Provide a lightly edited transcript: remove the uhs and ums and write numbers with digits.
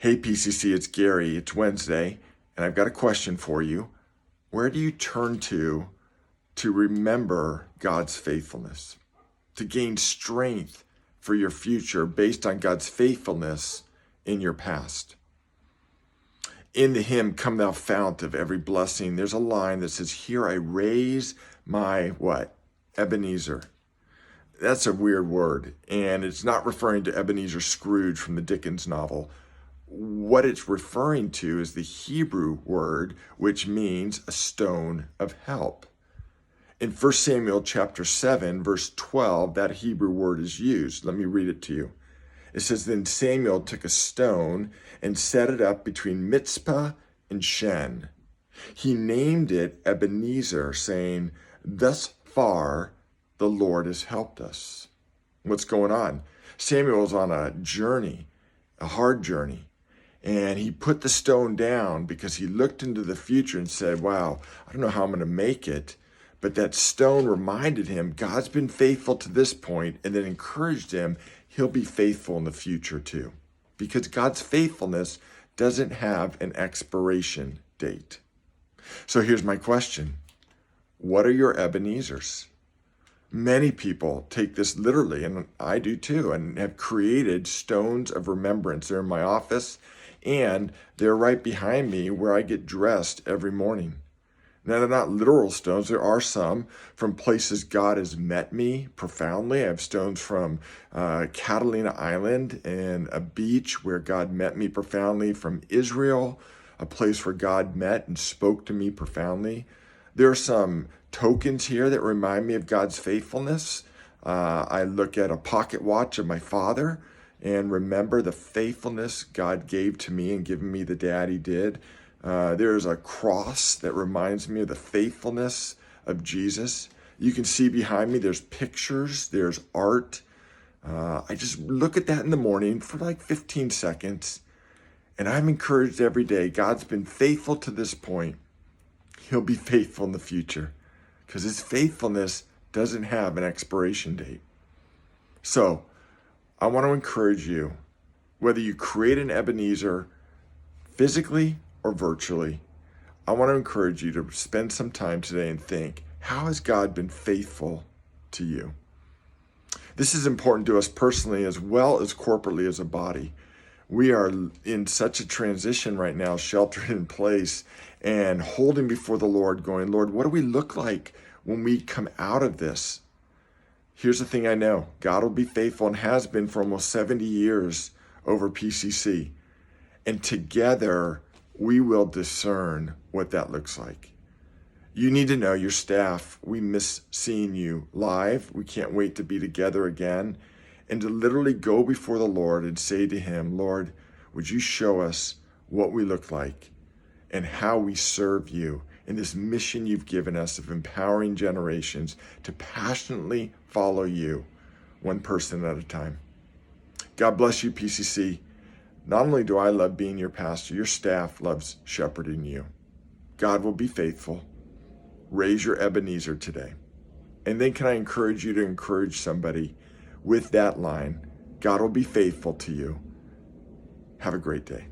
Hey PCC, it's Gary. It's Wednesday, and I've got a question for you. Where do you turn to remember God's faithfulness, to gain strength for your future based on God's faithfulness in your past? In the hymn, Come Thou Fount of Every Blessing, there's a line that says, here I raise my what? Ebenezer. That's a weird word, and it's not referring to Ebenezer Scrooge from the Dickens novel. What it's referring to is the Hebrew word, which means a stone of help. In 1 Samuel chapter 7, verse 12, that Hebrew word is used. Let me read it to you. It says, then Samuel took a stone and set it up between Mizpah and Shen. He named it Ebenezer, saying, thus far the Lord has helped us. What's going on? Samuel's on a journey, a hard journey. And he put the stone down because he looked into the future and said, wow, I don't know how I'm going to make it. But that stone reminded him God's been faithful to this point, and then encouraged him he'll be faithful in the future too. Because God's faithfulness doesn't have an expiration date. So here's my question. What are your Ebenezers? Many people take this literally, and I do too, and have created stones of remembrance. They're in my office, and they're right behind me where I get dressed every morning. Now, they're not literal stones. There are some from places God has met me profoundly. I have stones from Catalina Island and a beach where God met me profoundly, from Israel, a place where God met and spoke to me profoundly. There are some tokens here that remind me of God's faithfulness. I look at a pocket watch of my father and remember the faithfulness God gave to me and given me the dad he did. There's a cross that reminds me of the faithfulness of Jesus. You can see behind me, there's pictures, there's art. I just look at that in the morning for like 15 seconds, and I'm encouraged every day. God's been faithful to this point. He'll be faithful in the future because his faithfulness doesn't have an expiration date. So I want to encourage you, whether you create an Ebenezer physically or virtually, I want to encourage you to spend some time today and think, how has God been faithful to you? This is important to us personally as well as corporately as a body. We are in such a transition right now, sheltered in place and holding before the Lord, going, Lord, what do we look like when we come out of this? Here's the thing I know. God will be faithful and has been for almost 70 years over PCC. And together, we will discern what that looks like. You need to know your staff. We miss seeing you live. We can't wait to be together again and to literally go before the Lord and say to him, Lord, would you show us what we look like and how we serve you in this mission you've given us of empowering generations to passionately follow you, one person at a time. God bless you, PCC. Not only do I love being your pastor, your staff loves shepherding you. God will be faithful. Raise your Ebenezer today. And then can I encourage you to encourage somebody with that line? God will be faithful to you. Have a great day.